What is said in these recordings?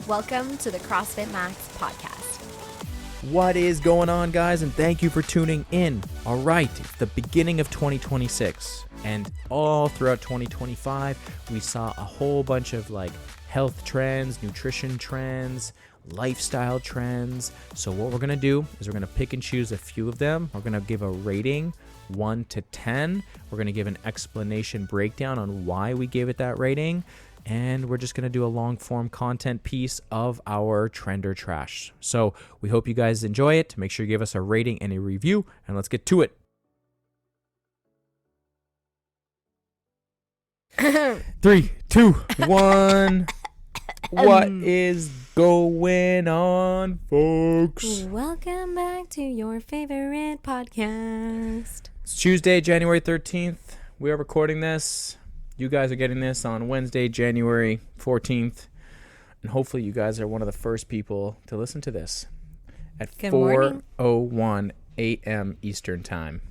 Welcome to the CrossFit Max podcast. What is going on, guys? And thank you for tuning in. All right, it's the beginning of 2026, and all throughout 2025, we saw a whole bunch of health trends, nutrition trends, lifestyle trends. So what we're gonna do is we're gonna pick and choose a few of them. We're gonna give a rating 1 to 10. We're gonna give an explanation breakdown on why we gave it that rating. And we're just going to do a long form content piece of our trend or trash. So we hope you guys enjoy it. Make sure you give us a rating and a review, and let's get to it. 3, 2, 1. What is going on, folks? Welcome back to your favorite podcast. It's Tuesday, January 13th. We are recording this. You guys are getting this on Wednesday, January 14th. And hopefully you guys are one of the first people to listen to this at 4:01 a.m. Eastern Time.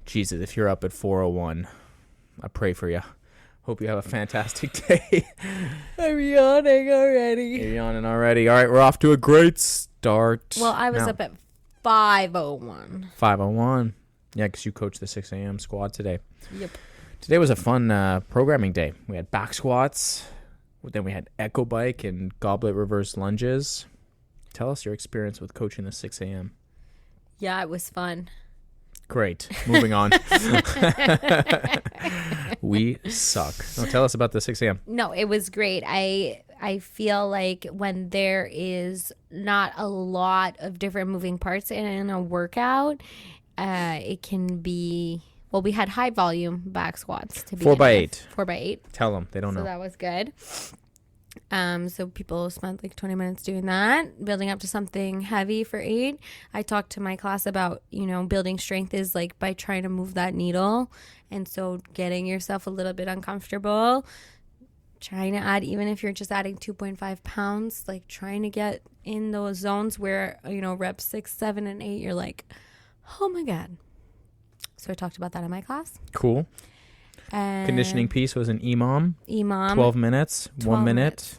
Jesus, if you're up at 4:01, I pray for you. Hope you have a fantastic day. I'm yawning already. You're yawning already. All right, we're off to a great start. Well, I was up at 5:01. 5:01. Yeah, because you coached the 6 a.m. squad today. Yep. Today was a fun programming day. We had back squats, then we had echo bike and goblet reverse lunges. Tell us your experience with coaching the 6 a.m. Yeah, it was fun. Great. Moving on. We suck. No, tell us about the 6 a.m. No, it was great. I feel like when there is not a lot of different moving parts in a workout, it can be... Well, we had high volume back squats to be 4x8. 4x8. Tell them. They don't know. So that was good. So people spent 20 minutes doing that, building up to something heavy for 8. I talked to my class about, building strength is by trying to move that needle. And so getting yourself a little bit uncomfortable, trying to add, even if you're just adding 2.5 pounds, trying to get in those zones where, reps 6, 7, and 8, you're like, oh my God. So I talked about that in my class. Cool. Conditioning piece was an EMOM. 12 minutes, 1 minute.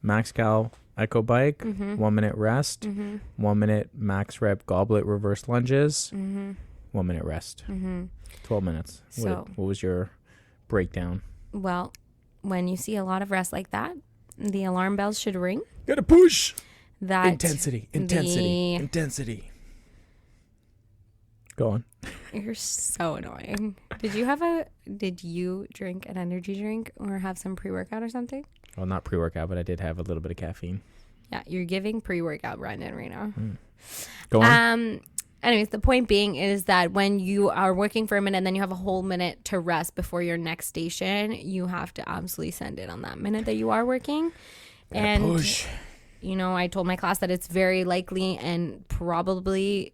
Max Cal Echo Bike, 1 minute rest. 1 minute max rep goblet reverse lunges. 1 minute rest. 12 minutes. So, what was your breakdown? Well, when you see a lot of rest like that, the alarm bells should ring. Gotta push. That Intensity. Go on. You're so annoying. Did you drink an energy drink or have some pre-workout or something? Well, not pre-workout, but I did have a little bit of caffeine. Yeah, you're giving pre-workout Brendan right now. Go on. Anyways, the point being is that when you are working for a minute and then you have a whole minute to rest before your next station, you have to absolutely send it on that minute that you are working. And push. I told my class that it's very likely and probably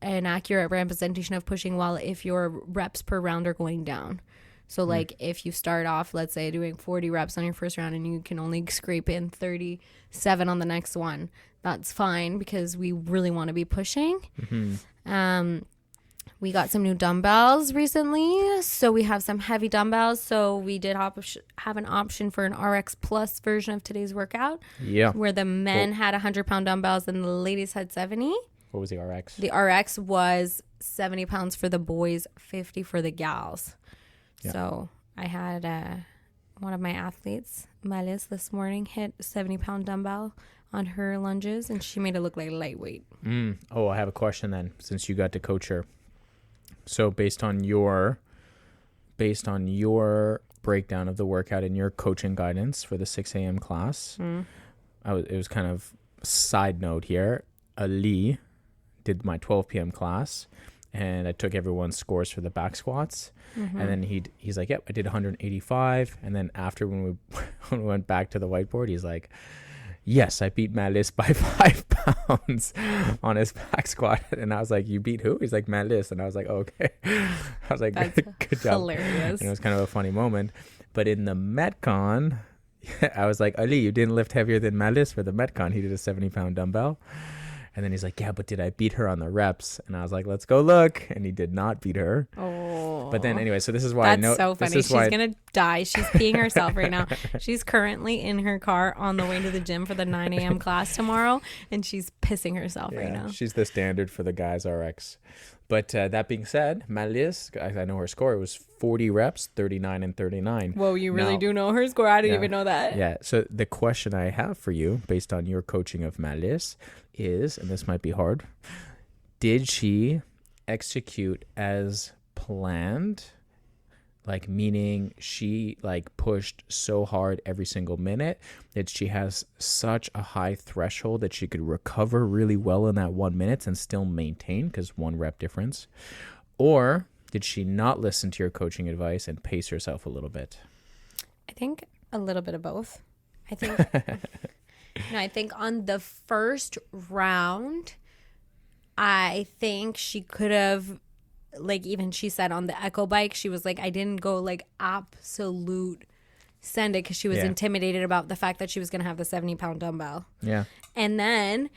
an accurate representation of pushing well if your reps per round are going down. So if you start off, let's say, doing 40 reps on your first round and you can only scrape in 37 on the next one, that's fine because we really want to be pushing. We got some new dumbbells recently, so we have some heavy dumbbells. So we did have an option for an RX Plus version of today's workout. Yeah. Where the men had 100-pound dumbbells and the ladies had 70. What was the RX? The RX was 70 pounds for the boys, 50 for the gals. Yeah. So I had one of my athletes, Malis, this morning hit a 70-pound dumbbell on her lunges, and she made it look like lightweight. Oh, I have a question then, since you got to coach her. So based on your breakdown of the workout and your coaching guidance for the 6 a.m. class, it was kind of side note here. Ali did my 12 p.m. class, and I took everyone's scores for the back squats. And then he's like, yep, I did 185. And then after when we went back to the whiteboard, he's like, yes, I beat Malis by 5 pounds on his back squat. And I was like, you beat who? He's like, Malis. And I was like, oh, okay. I was like, that's good job. Hilarious. And it was kind of a funny moment. But in the Metcon, I was like, Ali, you didn't lift heavier than Malis for the Metcon. He did a 70-pound dumbbell. And then he's like, yeah, but did I beat her on the reps? And I was like, let's go look. And he did not beat her. Oh. But then anyway, so this is why I know. That's so funny. She's going to die. She's peeing herself right now. She's currently in her car on the way to the gym for the 9 a.m. class tomorrow. And she's pissing herself right now. She's the standard for the guys RX. But that being said, Malice, I know her score. It was 40 reps, 39 and 39. Whoa, you really do know her score? I didn't even know that. Yeah. So the question I have for you, based on your coaching of Malice, is, and this might be hard, did she execute as planned? Like, meaning she like pushed so hard every single minute that she has such a high threshold that she could recover really well in that 1 minute and still maintain, because 1 rep difference? Or did she not listen to your coaching advice and pace herself a little bit? I think a little bit of both. I think I think on the first round, I think she could have, like, even she said on the Echo bike, she was like, I didn't go like absolute send it because she was intimidated about the fact that she was going to have the 70-pound dumbbell. Yeah. And then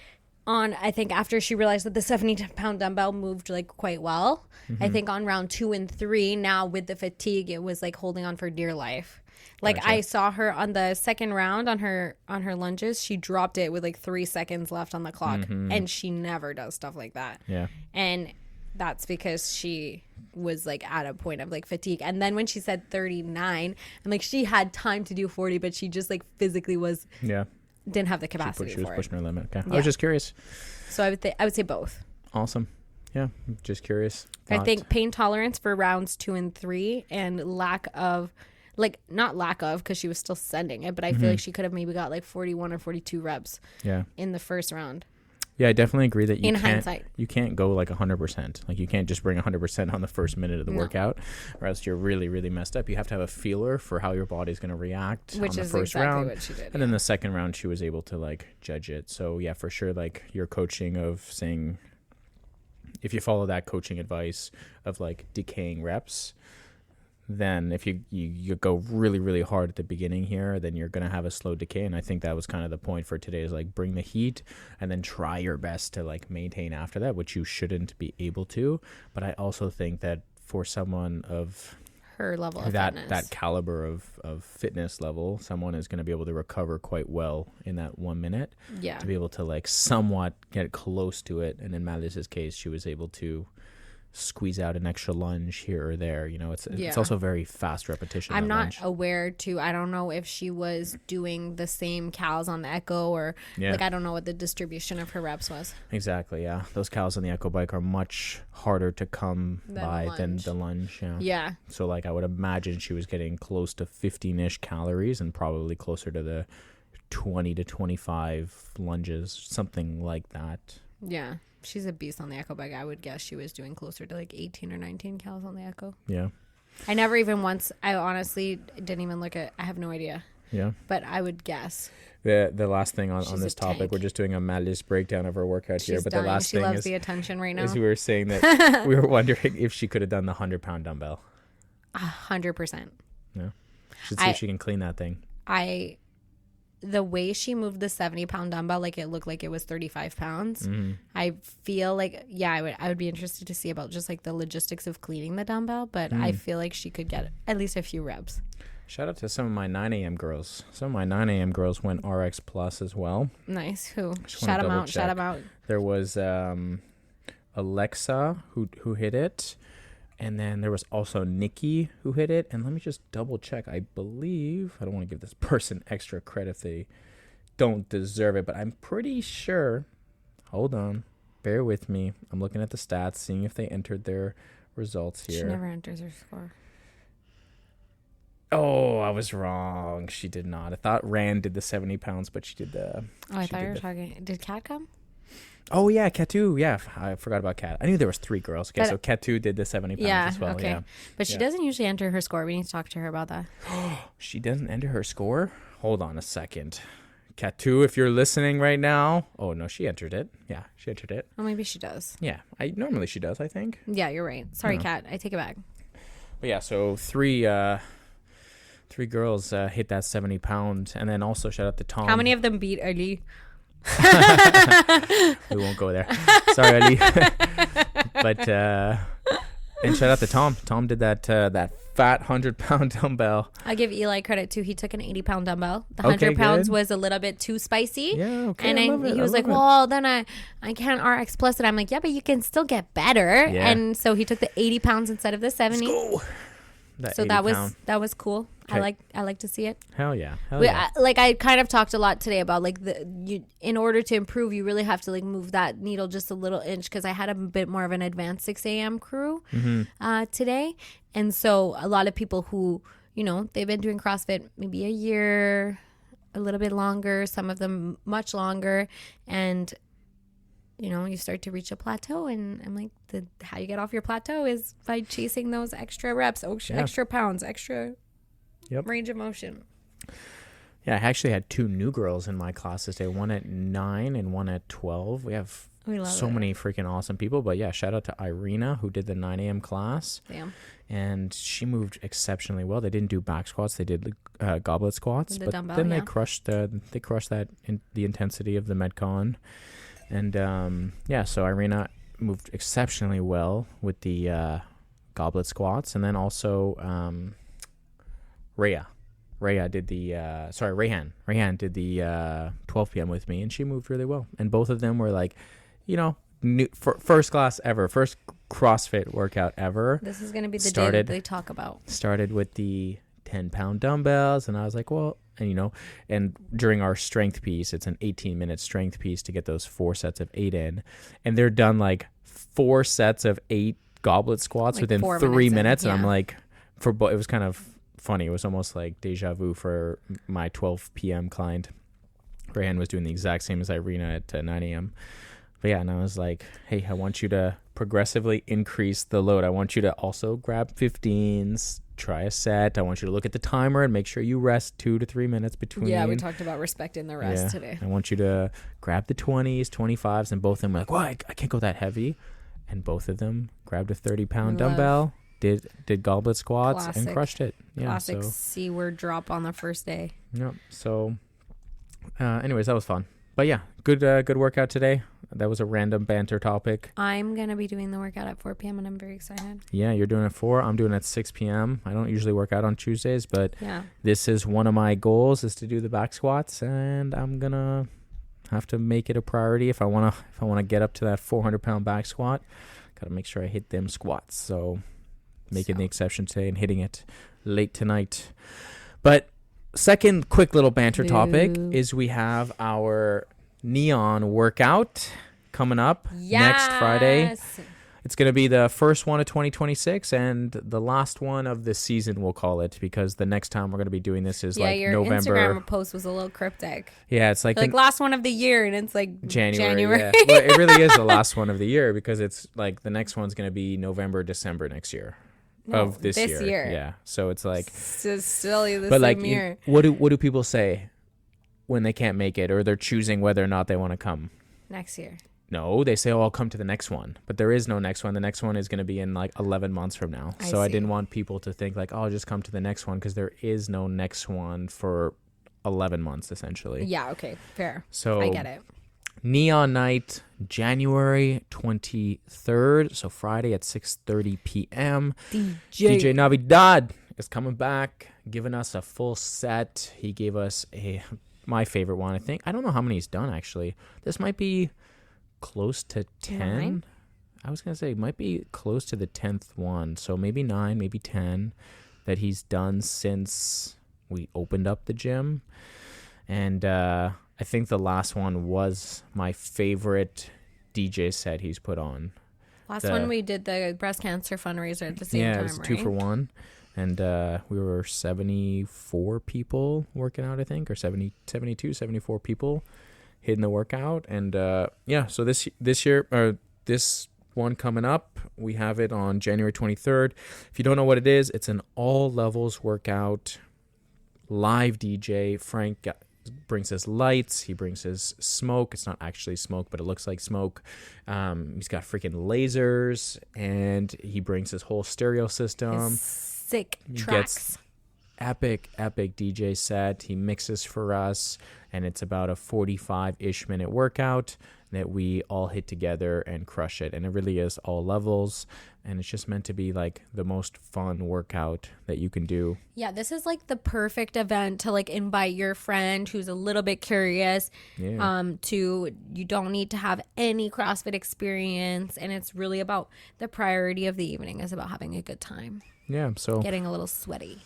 I think after she realized that the 70-pound dumbbell moved like quite well, I think on round 2 and 3, now with the fatigue, it was like holding on for dear life. Like, gotcha. I saw her on the second round on her lunges. She dropped it with like 3 seconds left on the clock, and she never does stuff like that. Yeah. And that's because she was like at a point of like fatigue. And then when she said 39, I'm like, she had time to do 40, but she just like physically didn't have the capacity. She was pushing her limit. Okay. Yeah. I was just curious. So I would say both. Awesome. Yeah. Just curious. I think pain tolerance for rounds 2 and 3 and not lack of, because she was still sending it, but I feel like she could have maybe got like 41 or 42 reps in the first round. Yeah, I definitely agree that hindsight, you can't go like 100%. Like, you can't just bring 100% on the first minute of the workout, or else you're really, really messed up. You have to have a feeler for how your body's going to react on the first round. What she did, and then the second round, she was able to like judge it. So yeah, for sure, like your coaching of saying, if you follow that coaching advice of like decaying reps, then if you go really, really hard at the beginning here, then you're going to have a slow decay. And I think that was kind of the point for today, is like bring the heat and then try your best to like maintain after that, which you shouldn't be able to. But I also think that for someone of her level of fitness, that caliber of fitness level, someone is going to be able to recover quite well in that 1 minute. Yeah. To be able to like somewhat get close to it. And in Malice's case, she was able to squeeze out an extra lunge here or there. You know, it's also very fast repetition. I'm not aware to, I don't know if she was doing the same cals on the Echo or like, I don't know what the distribution of her reps was. Exactly. Yeah. Those cals on the Echo bike are much harder to come by than the lunge. Yeah. Yeah. So like, I would imagine she was getting close to 15-ish calories and probably closer to the 20 to 25 lunges, something like that. Yeah. She's a beast on the Echo bike. I would guess she was doing closer to like 18 or 19 cals on the Echo. Yeah. I never even once, I honestly didn't even look at, I have no idea. Yeah. But I would guess. The last thing on this topic, tank. We're just doing a Malice breakdown of her workout here. But dying. The last she thing loves is the attention right now. Is we were saying that we were wondering if she could have done the 100-pound dumbbell. 100%. Yeah. Should see if she can clean that thing. The way she moved the 70-pound dumbbell, like it looked like it was 35 pounds. I feel like, I would be interested to see about just like the logistics of cleaning the dumbbell, but I feel like she could get at least a few reps. Shout out to some of my 9 a.m. girls. Some of my 9 a.m. girls went RX Plus as well. Nice. Who? Shout them out. Shout them out. There was Alexa who hit it. And then there was also Nikki who hit it. And let me just double check. I believe, I don't want to give this person extra credit if they don't deserve it, but I'm pretty sure. Hold on. Bear with me. I'm looking at the stats, seeing if they entered their results here. She never enters her score. Oh, I was wrong. She did not. I thought Rand did the 70 pounds, but she did the... Oh, I thought you were talking... Did Kat come? Oh, yeah, Kat2. Yeah, I forgot about Kat. I knew there was 3 girls. Okay, so Kat2 did the 70 pounds as well. Okay. Yeah, but she doesn't usually enter her score. We need to talk to her about that. She doesn't enter her score? Hold on a second. Kat2, if you're listening right now. Oh, no, she entered it. Yeah, she entered it. Oh, maybe she does. Yeah, normally she does, I think. Yeah, you're right. Sorry, Kat. I take it back. But yeah, so 3 girls hit that 70 pound. And then also shout out to Tom. How many of them beat Ali? We won't go there. Sorry, Ali. But and shout out to Tom. Tom did that fat 100-pound dumbbell. I give Eli credit too. He took an 80-pound dumbbell. The Okay, 100 pounds good. was a little bit too spicy. Yeah, okay. And he was like, well, then I can't RX plus it. I'm like, yeah, but you can still get better. Yeah. And so he took the 80 pounds instead of the 70. Let's go. So that was cool. Okay. I like to see it. Hell yeah. I kind of talked a lot today about like in order to improve, you really have to like move that needle just a little inch, because I had a bit more of an advanced 6 a.m. crew today, and so a lot of people who they've been doing CrossFit maybe a year, a little bit longer, some of them much longer, and you start to reach a plateau, and I'm like, how you get off your plateau is by chasing those extra reps, extra pounds, extra range of motion. Yeah, I actually had 2 new girls in my class this day, one at 9 and one at 12. We have so many freaking awesome people. But yeah, shout out to Irina, who did the 9 a.m. class. Damn. And she moved exceptionally well. They didn't do back squats. They did goblet squats. The but dumbbell, then yeah. they crushed that in the intensity of the Metcon. And so Irina moved exceptionally well with the goblet squats. And then also Rhea did the Rayhan did the 12 p.m. with me, and she moved really well. And both of them were like, first class ever, first CrossFit workout ever. This is going to be the day that they talk about. Started with the 10-pound dumbbells, and I was like, well, and during our strength piece, it's an 18-minute strength piece to get those 4 sets of 8 in, and they're done like 4 sets of 8 goblet squats like within 3 minutes, and I'm like, it was kind of funny. It was almost like deja vu for my 12 p.m. client. Rayhan was doing the exact same as Irina at 9 a.m. But yeah, and I was like, hey, I want you to progressively increase the load. I want you to also grab 15s, try a set. I want you to look at the timer and make sure you rest 2 to 3 minutes between. Yeah, we talked about respecting the rest today. I want you to grab the 20s, 25s, and both of them were like, well, I can't go that heavy. And both of them grabbed a 30-pound dumbbell, did goblet squats, and crushed it. Yeah, classic C-word drop on the first day. Yeah. So, anyways, that was fun. But yeah, good workout today. That was a random banter topic. I'm going to be doing the workout at 4 p.m. and I'm very excited. Yeah, you're doing it at 4. I'm doing it at 6 p.m. I don't usually work out on Tuesdays, but this is one of my goals, is to do the back squats, and I'm going to have to make it a priority if I want to get up to that 400-pound back squat. Got to make sure I hit them squats. So making the exception today and hitting it late tonight. But second quick little banter topic is we have our neon workout coming up next Friday. It's going to be the first one of 2026 and the last one of the season, we'll call it, because the next time we're going to be doing this is like your November. Instagram post was a little cryptic. Yeah, it's like last one of the year, and it's like January. Yeah. Well, it really is the last one of the year, because it's like the next one's going to be November, December next year. Of this year. Yeah. So it's like it's still the but same like, year. What do people say when they can't make it, or they're choosing whether or not they want to come? Next year. No, they say, I'll come to the next one. But there is no next one. The next one is going to be in like 11 months from now. I didn't want people to think like, I'll just come to the next one, because there is no next one for 11 months, essentially. Yeah, okay, fair. So I get it. Neon Night, January 23rd. So Friday at 6:30 p.m. DJ Navidad is coming back, giving us a full set. He gave us my favorite one, I think. I don't know how many he's done, actually. This might be close to 10. 9? I was going to say it might be close to the 10th one. So maybe 9, maybe 10 that he's done since we opened up the gym. And I think the last one was my favorite DJ set he's put on. Last one we did the breast cancer fundraiser at the same time, it was 2 for 1. And we were 74 people working out, I think, or 72, 74 people hitting the workout. And so this year, or this one coming up, we have it on January 23rd. If you don't know what it is, it's an all levels workout, live DJ. Frank brings his lights, he brings his smoke. It's not actually smoke, but it looks like smoke. He's got freaking lasers, and he brings his whole stereo system. Sick tracks. epic DJ set. He mixes for us, and it's about a 45-ish minute workout that we all hit together and crush it. And it really is all levels, and it's just meant to be like the most fun workout that you can do. Yeah, this is like the perfect event to like invite your friend who's a little bit curious. You don't need to have any CrossFit experience, and it's really about the priority of the evening is about having a good time. Yeah, so getting a little sweaty.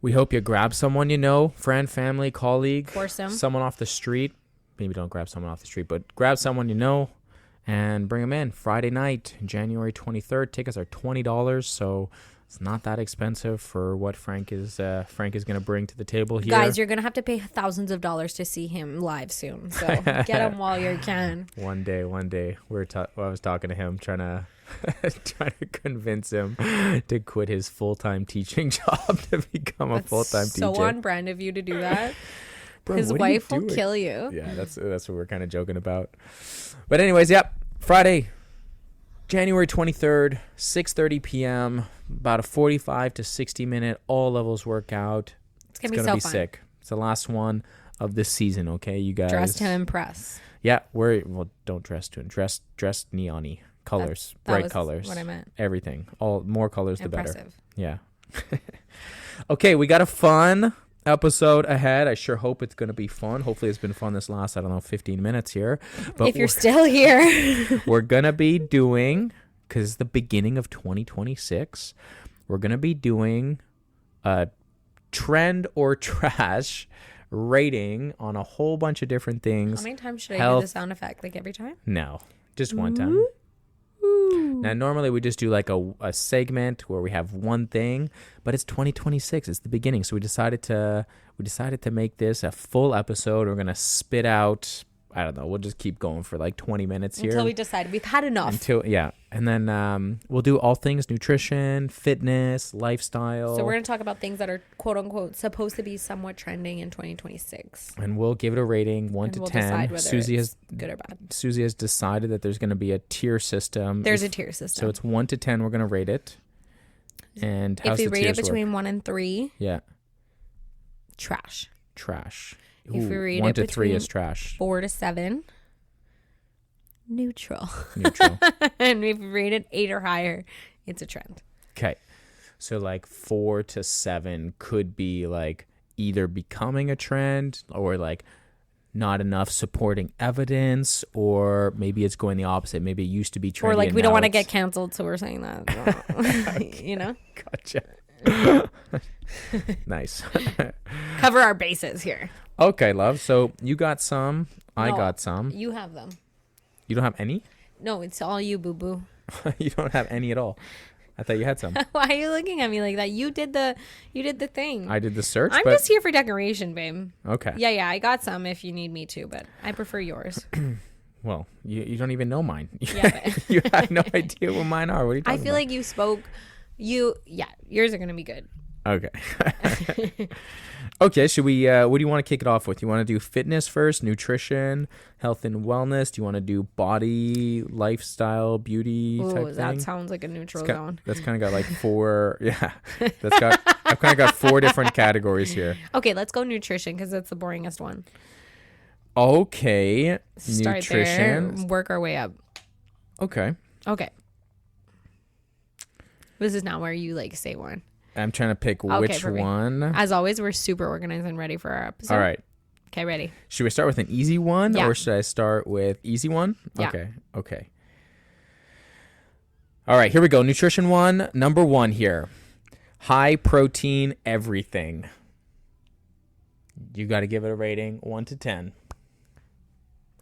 We hope you grab someone you know, friend, family, colleague, Foursome. Someone off the street. Maybe don't grab someone off the street, but grab someone you know and bring them in. Friday night, January 23rd. Tickets are $20, so it's not that expensive for what Frank is going to bring to the table here. Guys, you're going to have to pay thousands of dollars to see him live soon, so get him while you can. One day. I was talking to him, trying to convince him to quit his full-time teaching job to become a full-time teacher. So on brand of you to do that. Bro, his wife will kill you. Yeah, that's what we're kind of joking about. But anyways, yep. Friday, January 23rd, 6:30 p.m. About a 45 to 60 minute all levels workout. It's gonna be so fun. Sick. It's the last one of this season. Okay, you guys. Dress to impress. Yeah, don't dress to impress. Dress neon-y colors, bright colors. What I meant. Everything. All more colors, the better. Impressive. Yeah. Okay, we got a fun episode ahead. I sure hope it's going to be fun. Hopefully it's been fun this last, 15 minutes here. But if you're still here. We're going to be doing, because it's the beginning of 2026, we're going to be doing a trend or trash rating on a whole bunch of different things. How many times should I do the sound effect? Like every time? No, just one time. Now, normally we just do like a segment where we have one thing, but it's 2026. It's the beginning. So we decided to make this a full episode. We're going to spit out, I don't know, we'll just keep going for like 20 minutes here. Until we decide we've had enough. And then we'll do all things nutrition, fitness, lifestyle. So we're going to talk about things that are quote unquote supposed to be somewhat trending in 2026. And we'll give it a rating 1 to 10. Decide whether Susie it's good or bad. Susie has decided that there's going to be a tier system. There's a tier system. So it's 1 to 10 we're going to rate it. And if we rate it between 1 and 3, trash. Ooh, if we rate 1 it to 3 between is trash. 4 to 7, neutral. And if we rate it 8 or higher, it's a trend. Okay. So like 4 to 7 could be like either becoming a trend or like not enough supporting evidence, or maybe it's going the opposite. Maybe it used to be trendy. Or like we don't want to get canceled, so we're saying that. You know? Gotcha. Nice. Cover our bases here. Okay, love. So you got some. I got some. You have them. You don't have any? No, it's all you, boo-boo. You don't have any at all. I thought you had some. Why are you looking at me like that? You did the thing. I did the search. I'm just here for decoration, babe. Okay. Yeah. I got some if you need me to, but I prefer yours. Well, you don't even know mine. Yeah, You have no idea what mine are. What are you talking about? I feel like you spoke. Yours are gonna be good. Okay. Okay, should we what do you want to kick it off with? You want to do fitness first, nutrition, health and wellness? Do you want to do body, lifestyle, beauty type thing? That sounds like a neutral zone. That's kind of got like 4 I've kind of got 4 different categories here. Okay, let's go nutrition because that's the boringest one. Okay. Start nutrition. there, work our way up. Okay. This is not where you like say one. I'm trying to pick which perfect. one. As always, we're super organized and ready for our episode. All right. Okay, ready. Should we start with an easy one or should I start with easy one? Yeah. Okay. All right, here we go. Nutrition one, number 1 here. High protein everything. You got to give it a rating 1 to 10.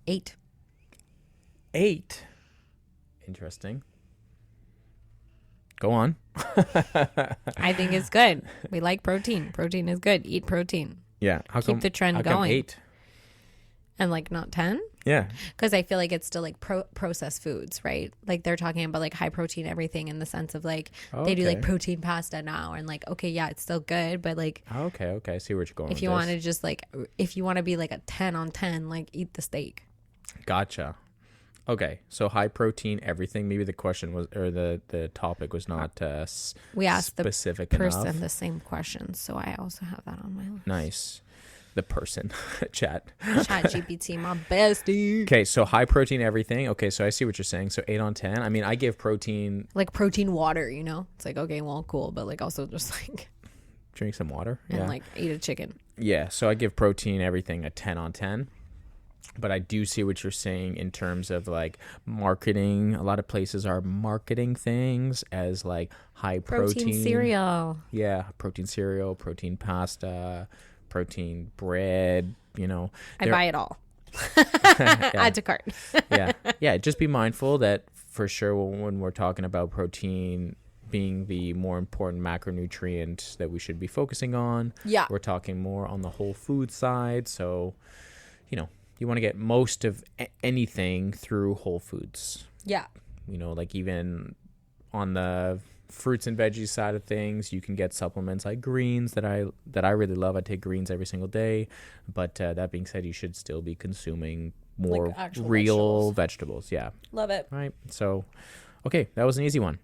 8. 8. Interesting. Go on. I think it's good. We like protein. Protein is good. Eat protein. Yeah. Keep the trend going. 8? And like not 10? Yeah. Because I feel like it's still like processed foods, right? Like they're talking about like high protein everything in the sense of like they do like protein pasta now and like, okay, yeah, it's still good. But like, okay. I see where you're going. If you want to just like, if you want to be like a 10 on 10, like eat the steak. Gotcha. Okay, so high protein everything. Maybe the question was, or the topic was not we asked specific the person enough. the same questions, so I also have that on my list. Nice. The person. Chat GPT, my bestie. Okay, so high protein everything. Okay, so I see what you're saying. So 8 on 10. I mean, I give protein. Like protein water, you know? It's like, okay, well, cool. But like also just like. Drink some water. And like eat a chicken. Yeah, so I give protein everything a 10 on 10. But I do see what you're saying in terms of like marketing. A lot of places are marketing things as like high protein. Cereal. Yeah, protein cereal, protein pasta, protein bread, you know. I buy it all. Yeah. Add to cart. Yeah. Just be mindful that for sure when we're talking about protein being the more important macronutrient that we should be focusing on. Yeah. We're talking more on the whole food side. So, you know, you want to get most of anything through whole foods. Yeah. You know, like even on the fruits and veggies side of things, you can get supplements like greens that I really love. I take greens every single day, but that being said, you should still be consuming more like real vegetables. Yeah, love it. Right. So, okay, that was an easy one.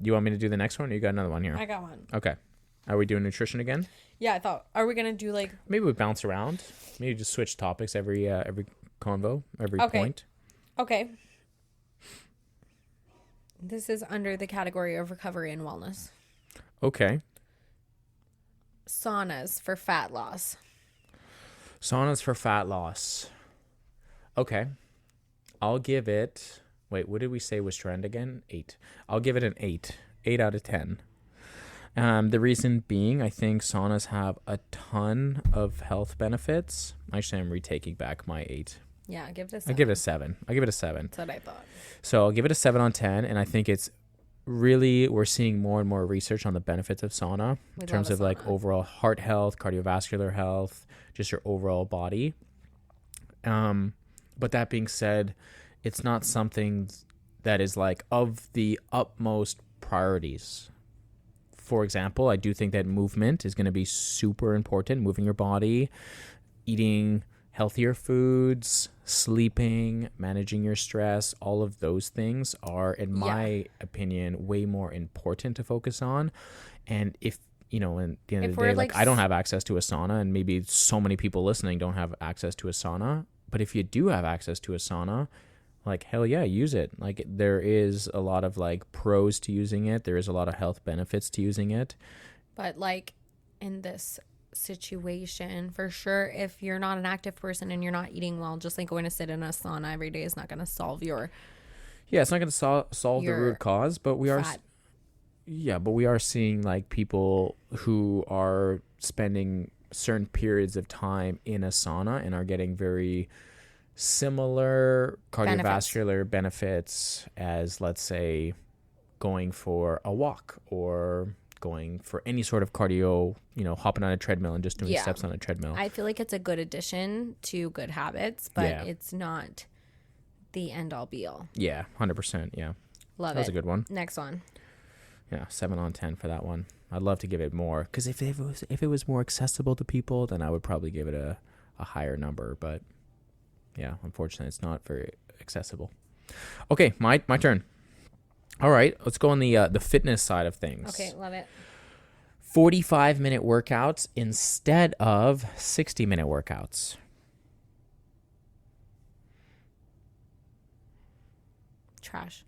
You want me to do the next one, or you got another one here? I got one. Okay. Are we doing nutrition again? Yeah, I thought. Are we gonna do like? Maybe we bounce around. Maybe just switch topics every convo, every point. Okay. This is under the category of recovery and wellness. Okay. Saunas for fat loss. Saunas for fat loss. Okay. I'll give it... Wait, what did we say was trend again? 8. I'll give it an 8. 8 out of 10. The reason being, I think saunas have a ton of health benefits. Actually, I'm retaking back my 8. Yeah, give it a 7. I give it a 7. I give it a 7. That's what I thought. So I'll give it a 7 on 10, and I think it's really, we're seeing more and more research on the benefits of sauna in terms of like overall heart health, cardiovascular health, just your overall body. But that being said, it's not something that is like of the utmost priorities. For example, I do think that movement is going to be super important, moving your body, eating healthier foods, sleeping, managing your stress. All of those things are, in my opinion, way more important to focus on. And if, you know, at the end of the day, like I don't have access to a sauna, and maybe so many people listening don't have access to a sauna. But if you do have access to a sauna, like, hell yeah, use it. Like, there is a lot of like pros to using it. There is a lot of health benefits to using it. But like in this situation, for sure, if you're not an active person and you're not eating well, just like going to sit in a sauna every day is not going to solve your... Yeah, it's not going to solve the root cause, but we fat. but we are seeing like people who are spending certain periods of time in a sauna and are getting very similar cardiovascular benefits as, let's say, going for a walk or going for any sort of cardio, you know, hopping on a treadmill and just doing steps on a treadmill. I feel like it's a good addition to good habits, but it's not the end all be all. Yeah, 100%. Yeah. Love it. That was a good one. Next one. Yeah, 7 on 10 for that one. I'd love to give it more, because if it was more accessible to people, then I would probably give it a higher number. But yeah, unfortunately, it's not very accessible. Okay, my turn. All right, let's go on the fitness side of things. Okay, love it. 45-minute workouts instead of 60-minute workouts. Trash.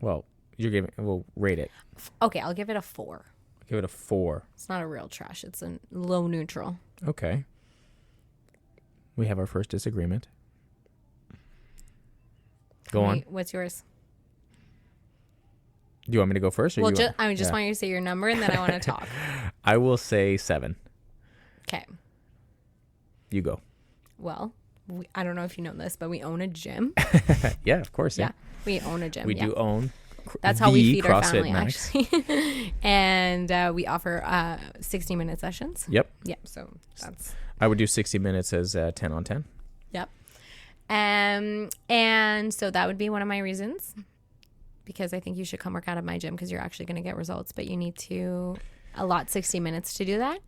Well, we'll rate it. Okay, I'll give it a 4. Give it a 4. It's not a real trash. It's a low neutral. Okay. We have our first disagreement. Go on. What's yours? Do you want me to go first? Or Well, I just want you to say your number, and then I want to talk. I will say 7. Okay. You go. Well, I don't know if you know this, but we own a gym. Yeah, of course. Yeah. We own a gym. We do own. That's how we feed CrossFit our family, Max. actually. And we offer 60-minute sessions. Yep. Yep. So that's... I would do 60 minutes as 10 on 10. Yep. And so that would be one of my reasons, because I think you should come work out at my gym, because you're actually going to get results, but you need to allot 60 minutes to do that.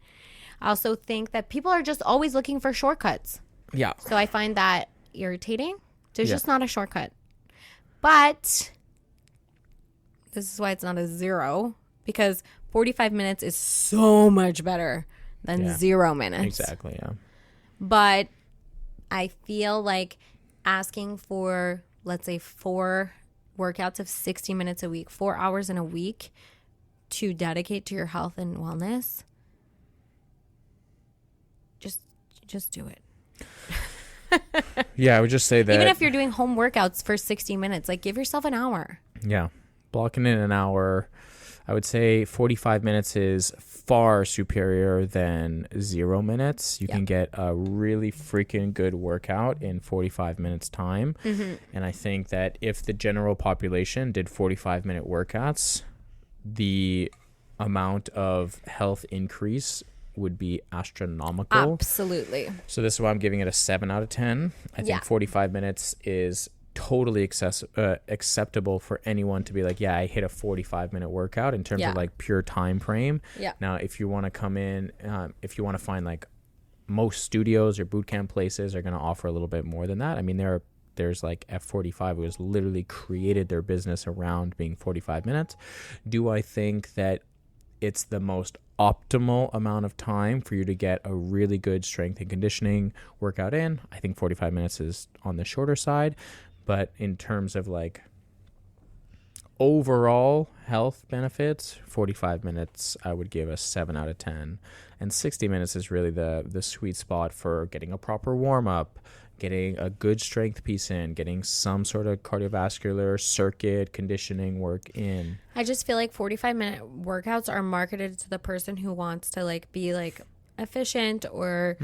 I also think that people are just always looking for shortcuts. Yeah. So I find that irritating. There's just not a shortcut. But this is why it's not a 0, because 45 minutes is so much better than 0 minutes. Exactly, yeah. But I feel like asking for, let's say, 4 workouts of 60 minutes a week, 4 hours in a week to dedicate to your health and wellness, just do it. Yeah, I would just say that even if you're doing home workouts for 60 minutes, like give yourself an hour. Yeah, blocking in an hour. I would say 45 minutes is far superior than 0 minutes. You can get a really freaking good workout in 45 minutes time. And I think that if the general population did 45-minute workouts, the amount of health increase would be astronomical. Absolutely. So this is why I'm giving it a 7 out of 10. I think 45 minutes is totally acceptable for anyone to be like, yeah, I hit a 45-minute workout in terms of like pure time frame. Now, if you want to come in, if you want to find like most studios or boot camp places are going to offer a little bit more than that. I mean, there's like F45 who has literally created their business around being 45 minutes. Do I think that it's the most optimal amount of time for you to get a really good strength and conditioning workout in? I think 45 minutes is on the shorter side, but in terms of like overall health benefits, 45 minutes I would give a 7 out of 10, and 60 minutes is really the sweet spot for getting a proper warm-up, getting a good strength piece in, getting some sort of cardiovascular circuit conditioning work in. I just feel like 45-minute workouts are marketed to the person who wants to like be like efficient or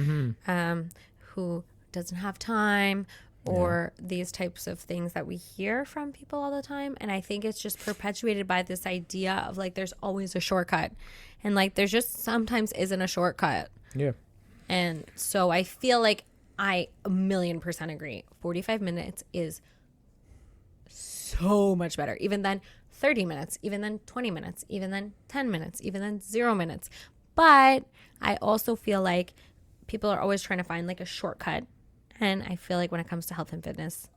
who doesn't have time or these types of things that we hear from people all the time. And I think it's just perpetuated by this idea of like there's always a shortcut, and like there's just sometimes isn't a shortcut. Yeah. And so I feel like I 1,000,000% agree. 45 minutes is so much better, even than 30 minutes, even than 20 minutes, even than 10 minutes, even than 0 minutes. But I also feel like people are always trying to find like a shortcut. And I feel like when it comes to health and fitness,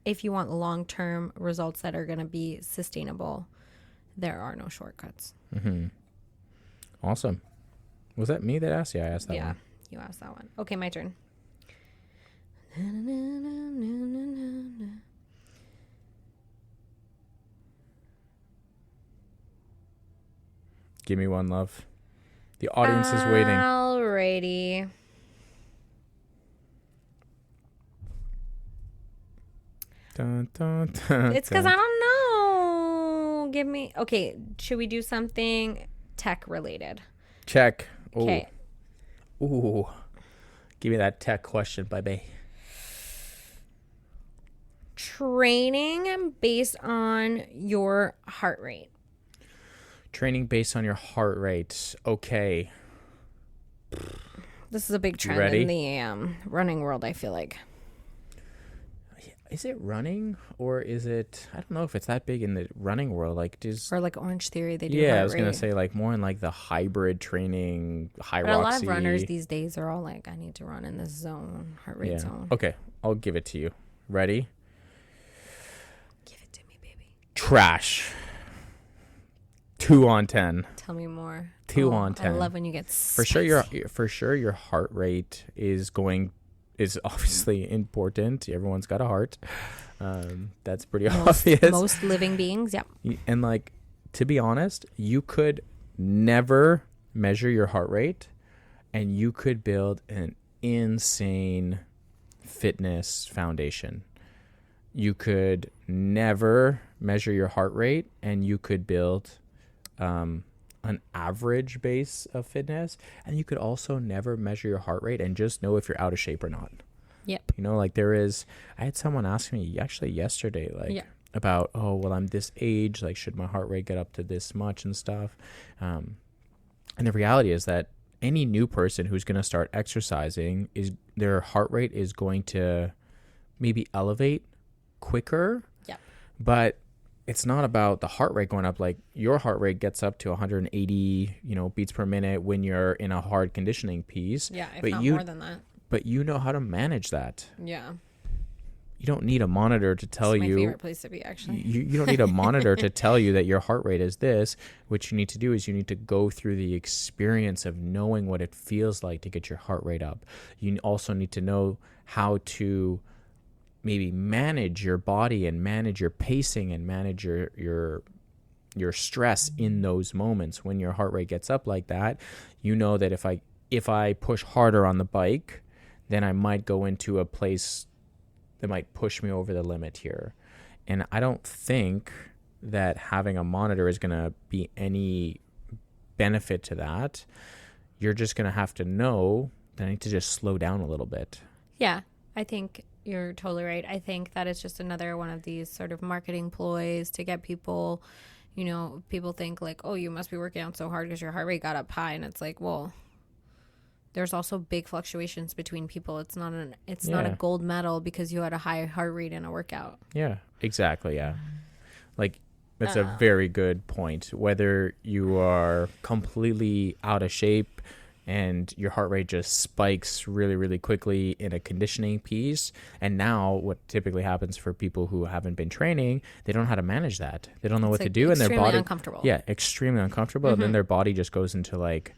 if you want long-term results that are going to be sustainable, there are no shortcuts. Awesome. Was that me that asked? Yeah, I asked that one. You asked that one. Okay, my turn. Give me one, love. The audience is waiting. Alrighty. Dun, dun, dun, it's because I don't know. Give me. Okay, should we do something tech related? Check. Okay. Ooh. Give me that tech question, baby. Training based on your heart rate. Training based on your heart rate. Okay. This is a big trend in the running world, I feel like. Is it running or is it, I don't know if it's that big in the running world. Like or like Orange Theory, they do heart rate. I was going to say like more in like the hybrid training, high Roxy. A lot of runners these days are all like, I need to run in this zone, heart rate zone. Okay, I'll give it to you. Ready? Give it to me, baby. Trash. 2 on 10. Tell me more. 2 on 10. I love when you get for sure your heart rate is obviously important. Everyone's got a heart. That's pretty obvious. Most living beings, yeah. And like, to be honest, you could never measure your heart rate and you could build an insane fitness foundation. You could never measure your heart rate and you could build an average base of fitness, and you could also never measure your heart rate and just know if you're out of shape or not. Yep. You know, like I had someone ask me actually yesterday, like about, oh, well, I'm this age, like, should my heart rate get up to this much and stuff? And the reality is that any new person who's going to start exercising, their heart rate is going to maybe elevate quicker. Yep. But it's not about the heart rate going up. Like, your heart rate gets up to 180, beats per minute when you're in a hard conditioning piece. Yeah, if not more than that. but you know how to manage that. Yeah. You don't need a monitor to tell It's you. my favorite place to be, actually. You don't need a monitor to tell you that your heart rate is this. What you need to do is you need to go through the experience of knowing what it feels like to get your heart rate up. You also need to know how to maybe manage your body and manage your pacing and manage your stress in those moments. When your heart rate gets up like that, you know that if I push harder on the bike, then I might go into a place that might push me over the limit here. And I don't think that having a monitor is going to be any benefit to that. You're just going to have to know that I need to just slow down a little bit. Yeah, I think you're totally right. I think that it's just another one of these sort of marketing ploys to get people, you know, people think like, oh, you must be working out so hard because your heart rate got up high. And it's like, well, there's also big fluctuations between people. It's not a gold medal because you had a high heart rate in a workout. Yeah, exactly. Yeah. Like, that's a very good point. Whether you are completely out of shape and your heart rate just spikes really, really quickly in a conditioning piece. And now what typically happens for people who haven't been training, they don't know how to manage that. They don't know what to do. And their body, extremely uncomfortable. Yeah, extremely uncomfortable. And then their body just goes into like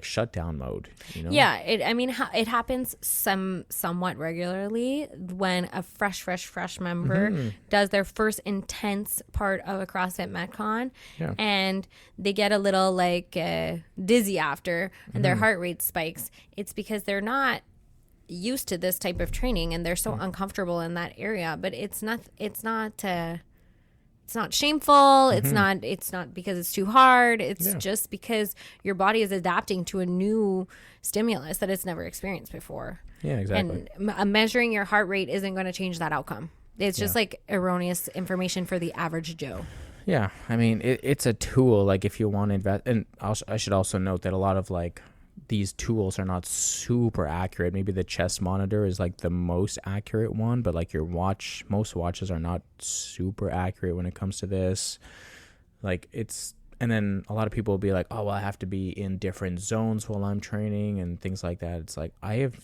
shutdown mode, you know? Yeah, it happens somewhat regularly when a fresh member does their first intense part of a CrossFit Metcon, and they get a little like dizzy after, and their heart rate spikes. It's because they're not used to this type of training, and they're so uncomfortable in that area. But it's not shameful. It's not because it's too hard. It's just because your body is adapting to a new stimulus that it's never experienced before. Yeah, exactly. And measuring your heart rate isn't going to change that outcome. It's just like erroneous information for the average Joe. Yeah. I mean, it's a tool. Like, if you want to invest, and I should also note that a lot of like these tools are not super accurate. Maybe the chest monitor is like the most accurate one, but like most watches are not super accurate when it comes to this. Like, and then a lot of people will be like, oh, well, I have to be in different zones while I'm training and things like that. It's like, I have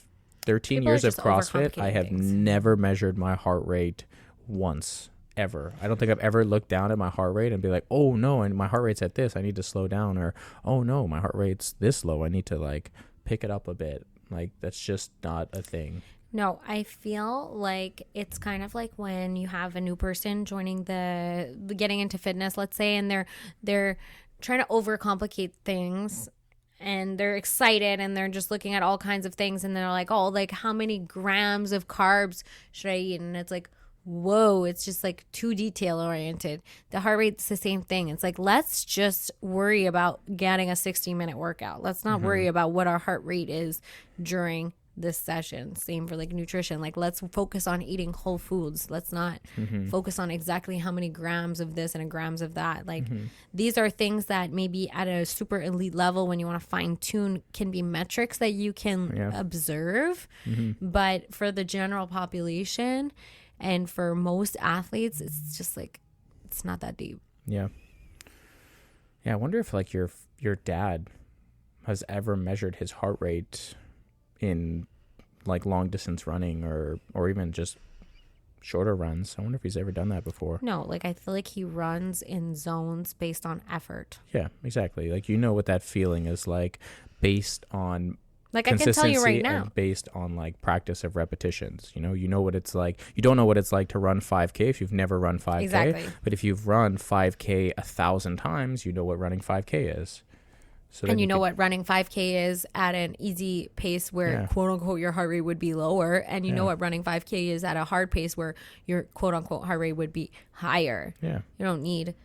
13 years of CrossFit. I have never measured my heart rate once. Ever. I don't think I've ever looked down at my heart rate and be like, oh no, and my heart rate's at this, I need to slow down, or oh no, my heart rate's this low, I need to like pick it up a bit. Like, that's just not a thing. No, I feel like it's kind of like when you have a new person joining getting into fitness, let's say, and they're trying to overcomplicate things, and they're excited and they're just looking at all kinds of things, and they're like, oh, like how many grams of carbs should I eat? And it's like, whoa, it's just like too detail oriented. The heart rate's the same thing. It's like, let's just worry about getting a 60-minute workout. Let's not worry about what our heart rate is during this session. Same for like nutrition. Like, let's focus on eating whole foods. Let's not focus on exactly how many grams of this and grams of that. Like, these are things that maybe at a super elite level, when you want to fine tune, can be metrics that you can observe. But for the general population, and for most athletes, it's just like, it's not that deep. Yeah. Yeah. I wonder if like your dad has ever measured his heart rate in like long distance running or even just shorter runs. I wonder if he's ever done that before. No, like, I feel like he runs in zones based on effort. Yeah, exactly. Like, you know what that feeling is like based on, like, I can tell you right now, based on like practice of repetitions. You know what it's like. You don't know what it's like to run 5K if you've never run 5K. Exactly. But if you've run 5K 1,000 times, you know what running 5K is. So and you know what running 5K is at an easy pace where quote unquote your heart rate would be lower, and you know what running 5K is at a hard pace where your quote unquote heart rate would be higher. Yeah. You don't need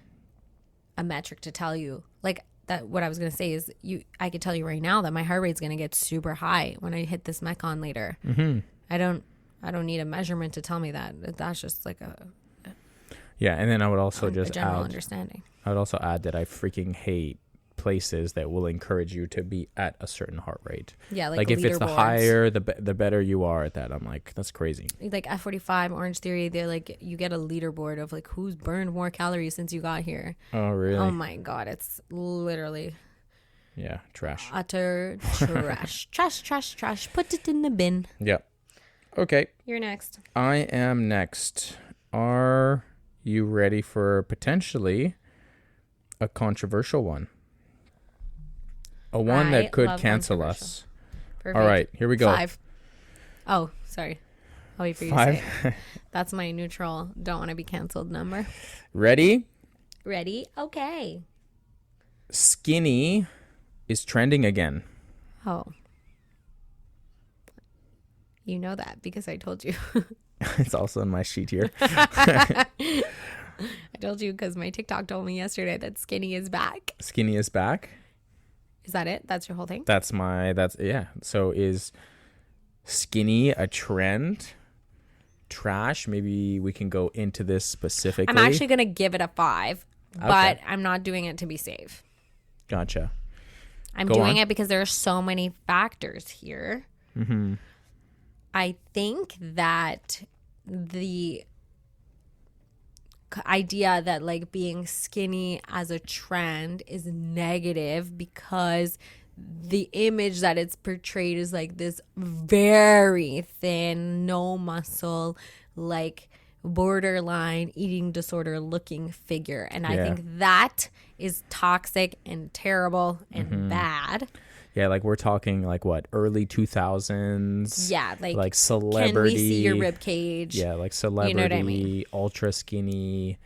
a metric to tell you. Like, that, what I was going to say is, I could tell you right now that my heart rate's going to get super high when I hit this Metcon later. I don't need a measurement to tell me that. That's just like a and then I would also just general understanding. I would also add that I freaking hate places that will encourage you to be at a certain heart rate. Yeah, like if it's the higher, the better you are at that. I'm like, that's crazy. Like F45, Orange Theory, they're like, you get a leaderboard of like who's burned more calories since you got here. Oh, really? Oh my God, it's literally Yeah, trash. Utter trash. Trash. Put it in the bin. Yeah. Okay. You're next. I am next. Are you ready for potentially a controversial one? A one that could cancel us. Perfect. All right, here we go. 5. Oh, sorry. I'll wait for you 5. to say it. That's my neutral, don't want to be canceled number. Ready? Ready? Okay. Skinny is trending again. Oh. You know that because I told you. It's also on my sheet here. I told you because my TikTok told me yesterday that skinny is back. Skinny is back. Is that it? That's your whole thing? Yeah. So is skinny a trend? Trash? Maybe we can go into this specifically. I'm actually going to give it a 5, Okay. but I'm not doing it to be safe. Gotcha. I'm Go doing on. it because there are so many factors here. Mm-hmm. I think that the idea that like being skinny as a trend is negative because the image that it's portrayed is like this very thin, no muscle, like borderline eating disorder looking figure. And I think that is toxic and terrible and bad. Yeah, like we're talking like what, early 2000s? Yeah, like celebrity. Can we see your rib cage? Yeah, like celebrity, You know what I mean? ultra skinny.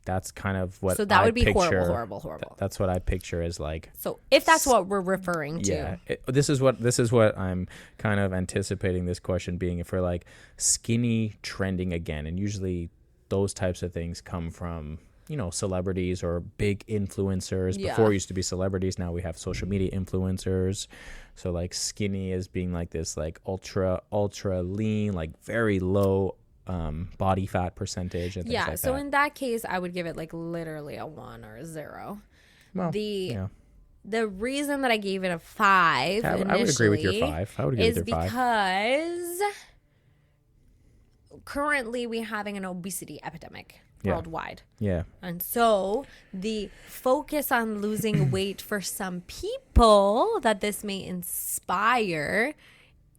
That's kind of what So that I would be picture. horrible. That's what I picture as like. So if that's what we're referring to. Yeah, this is what I'm kind of anticipating this question being, if we're like skinny trending again, and usually those types of things come from, you know, celebrities or big influencers. Yeah. Before it used to be celebrities, now we have social media influencers. So like skinny as being like this like ultra lean, like very low body fat percentage and things like so that. in that case I would give it like literally a 1 or a 0. Well, The reason that I gave it a 5 I would agree with your 5. I would agree with your 5. Because currently we're having an obesity epidemic worldwide. Yeah. And so the focus on losing weight for some people that this may inspire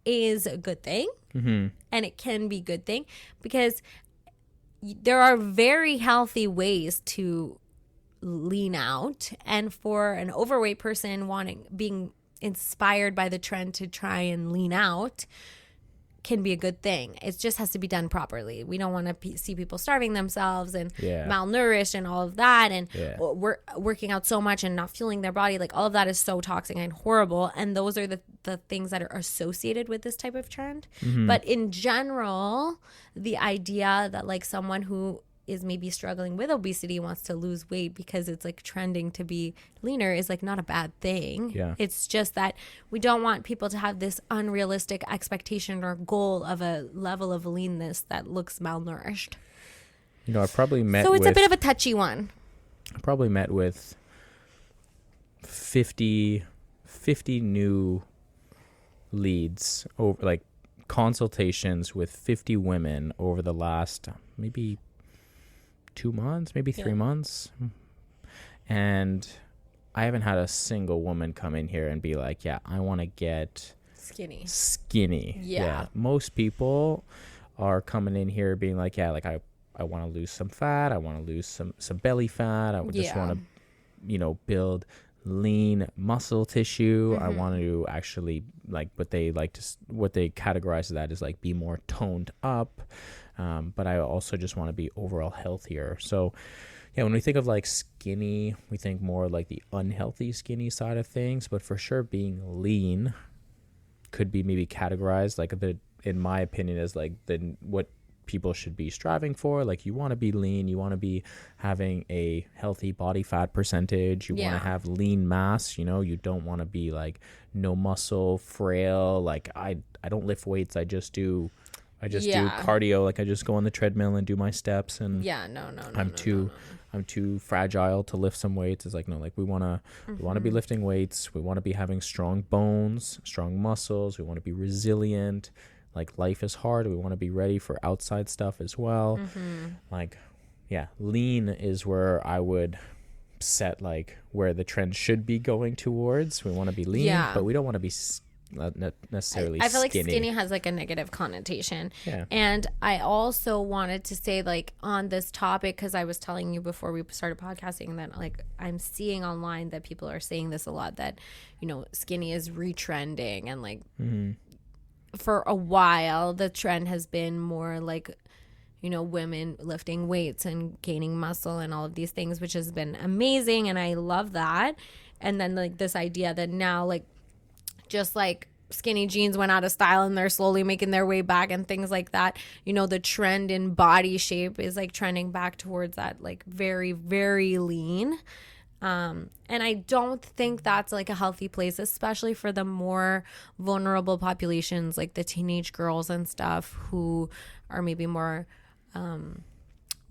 is a good thing. Mm-hmm. And it can be a good thing because there are very healthy ways to lean out. And for an overweight person being inspired by the trend to try and lean out can be a good thing. It just has to be done properly. We don't want to see people starving themselves and malnourished and all of that, and working out so much and not fueling their body. Like all of that is so toxic and horrible. And those are the things that are associated with this type of trend. Mm-hmm. But in general, the idea that like someone who is maybe struggling with obesity wants to lose weight because it's like trending to be leaner is like not a bad thing. Yeah. It's just that we don't want people to have this unrealistic expectation or goal of a level of leanness that looks malnourished. You know, I probably met So it's a bit of a touchy one. I probably met with 50 new leads over like consultations with 50 women over the last maybe 2 months, maybe 3 months. And I haven't had a single woman come in here and be like, yeah, I want to get skinny. Yeah. Most people are coming in here being like, yeah, like I want to lose some fat. I want to lose some belly fat. I just want to, you know, build lean muscle tissue. I want to actually like what they categorize that as like be more toned up. But I also just want to be overall healthier. So yeah, when we think of like skinny, we think more like the unhealthy skinny side of things, but for sure being lean could be maybe categorized like in my opinion as like what people should be striving for. Like you want to be lean, you want to be having a healthy body fat percentage, you want to have lean mass, you know, you don't want to be like no muscle, frail. Like I don't lift weights, I just do cardio. Like I just go on the treadmill and do my steps, and I'm too fragile to lift some weights. It's like, no, like we want to be lifting weights. We want to be having strong bones, strong muscles. We want to be resilient. Like life is hard. We want to be ready for outside stuff as well. Like, yeah, lean is where I would set like where the trend should be going towards. We want to be lean, but we don't want to be not necessarily I feel like skinny. skinny has like a negative connotation. Yeah. And I also wanted to say, like, on this topic, because I was telling you before we started podcasting that, like, I'm seeing online that people are saying this a lot, that, you know, skinny is retrending. And, like, for a while, the trend has been more like, you know, women lifting weights and gaining muscle and all of these things, which has been amazing. And I love that. And then, like, this idea that now, like, just like skinny jeans went out of style and they're slowly making their way back and things like that. You know, the trend in body shape is like trending back towards that, like, very, very lean. And I don't think that's like a healthy place, especially for the more vulnerable populations, like the teenage girls and stuff who are maybe more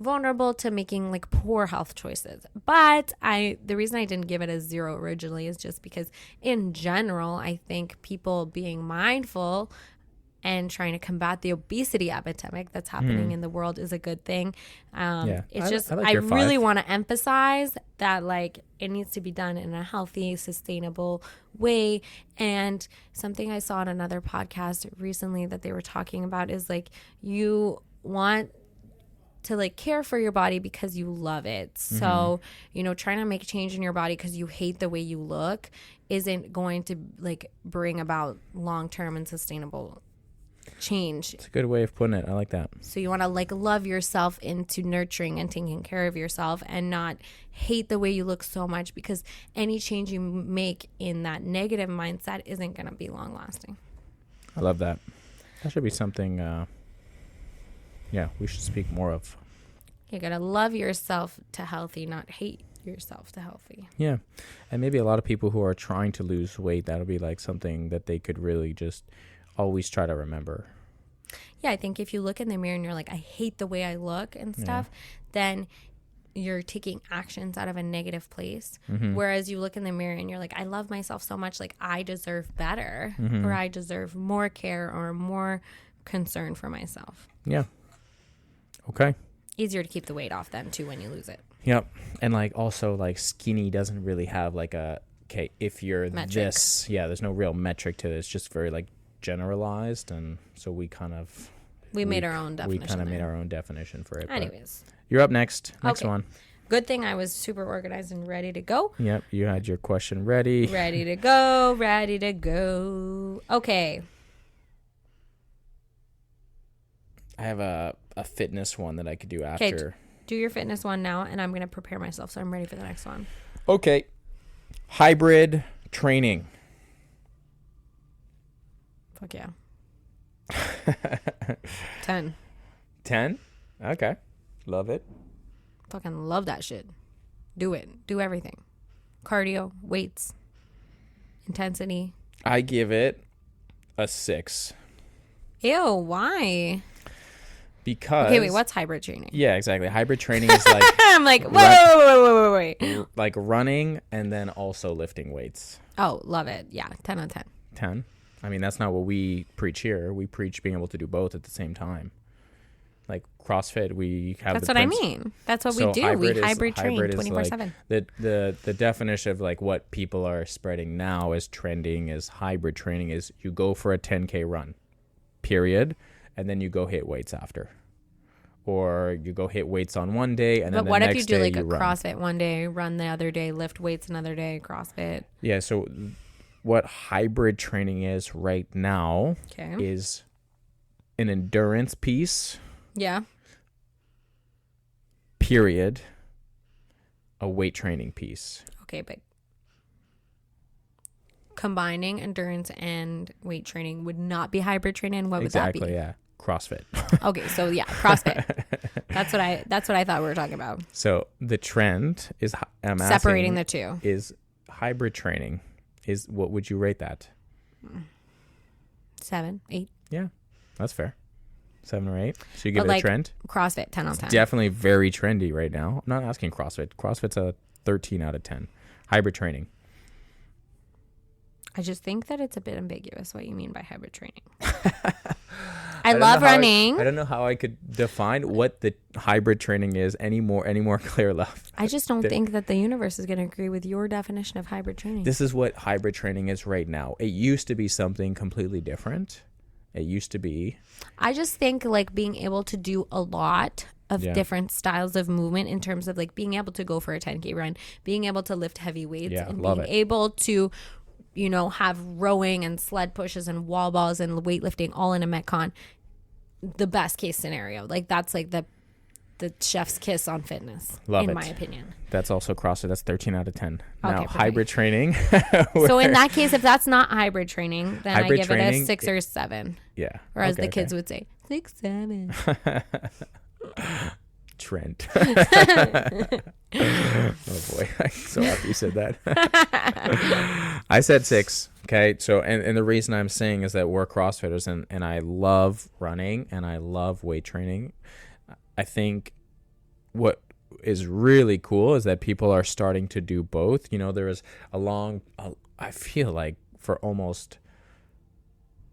vulnerable to making like poor health choices. But the reason I didn't give it a 0 originally is just because in general, I think people being mindful and trying to combat the obesity epidemic that's happening in the world is a good thing. It's just, I really want to emphasize that, like, it needs to be done in a healthy, sustainable way. And something I saw on another podcast recently that they were talking about is, like, you want to, like, care for your body because you love it. So, you know, trying to make change in your body because you hate the way you look isn't going to, like, bring about long-term and sustainable change. It's a good way of putting it. I like that. So you want to, like, love yourself into nurturing and taking care of yourself and not hate the way you look so much, because any change you make in that negative mindset isn't going to be long-lasting. I love that. That should be something we should speak more of. You got to love yourself to healthy, not hate yourself to healthy. Yeah. And maybe a lot of people who are trying to lose weight, that'll be like something that they could really just always try to remember. Yeah, I think if you look in the mirror and you're like, I hate the way I look and stuff, then you're taking actions out of a negative place. Whereas you look in the mirror and you're like, I love myself so much, like, I deserve better, or I deserve more care or more concern for myself. Yeah. Okay. Easier to keep the weight off then too when you lose it. Yep. And, like, also, like, skinny doesn't really have like a, okay, if you're metric. This, there's no real metric to it. It's just very, like, generalized. And so we made our own definition. We kind of made our own definition for it. Anyways. You're up next. Next Okay. one. Good thing I was super organized and ready to go. Yep. You had your question ready. Ready to go. Ready to go. Okay. I have a fitness one that I could do after. Okay. Do your fitness one now, and I'm going to prepare myself so I'm ready for the next one. Okay. Hybrid training. Fuck yeah. 10. 10? Okay. Love it. Fucking love that shit. Do it. Do everything. Cardio, weights, intensity. I give it a 6. Ew, why? Because... Okay, wait, what's hybrid training? Yeah, exactly. Hybrid training is like... I'm like, wait. Like running and then also lifting weights. Oh, love it. Yeah, 10 on 10. 10? I mean, that's not what we preach here. We preach being able to do both at the same time. Like CrossFit, we have... That's what I mean. That's what we do. We hybrid train 24/7. The definition of like what people are spreading now as trending as hybrid training is you go for a 10K run, period, and then you go hit weights after. Or you go hit weights on one day and then but what the if next you do day like a run. CrossFit one day, run the other day, lift weights another day, CrossFit? Yeah, so what hybrid training is right now is an endurance piece. Yeah. Period. A weight training piece. Okay, but combining endurance and weight training would not be hybrid training. What would that be? Exactly, yeah. CrossFit. Okay, so yeah, CrossFit. That's what I thought we were talking about. So the trend is separating the two. Is hybrid training. Is what would you rate that? 7, 8. Yeah, that's fair. 7 or 8. So you give it like, a trend? CrossFit 10 on 10. Definitely very trendy right now. I'm not asking CrossFit. CrossFit's a 13 out of 10. Hybrid training. I just think that it's a bit ambiguous what you mean by hybrid training. I I love running. I don't know how I could define what the hybrid training is any more clear left. I just don't think that the universe is going to agree with your definition of hybrid training. This is what hybrid training is right now. It used to be something completely different. It used to be. I just think like being able to do a lot of different styles of movement in terms of like being able to go for a 10K run, being able to lift heavy weights, and being able to, you know, have rowing and sled pushes and wall balls and weightlifting all in a Metcon. The best case scenario. Like that's like the chef's kiss on fitness, in my opinion. That's also CrossFit. That's 13 out of 10. Okay, now, hybrid training. So in that case, if that's not hybrid training, then I give it a 6 or 7. Yeah. Or as the kids would say, 6, 7. Trent. Oh boy, I'm so happy you said that. I said 6. Okay, so and the reason I'm saying is that we're CrossFitters and I love running and I love weight training. I think what is really cool is that people are starting to do both. You know, there was I feel like for almost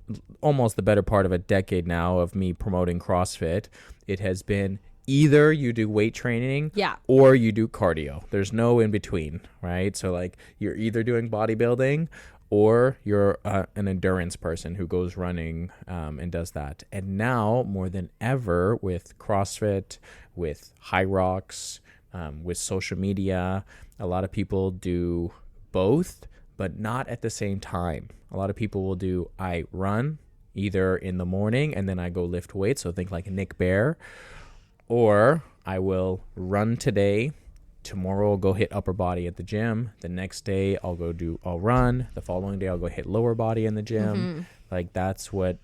the better part of a decade now of me promoting CrossFit, it has been either you do weight training or you do cardio. There's no in between, right? So like you're either doing bodybuilding or you're an endurance person who goes running and does that. And now more than ever with CrossFit, with High Rocks, with social media, a lot of people do both, but not at the same time. A lot of people will do, I run either in the morning and then I go lift weights. So think like Nick Bear, or I will run today. Tomorrow I'll go hit upper body at the gym. The next day I'll run. The following day I'll go hit lower body in the gym. Mm-hmm. Like that's what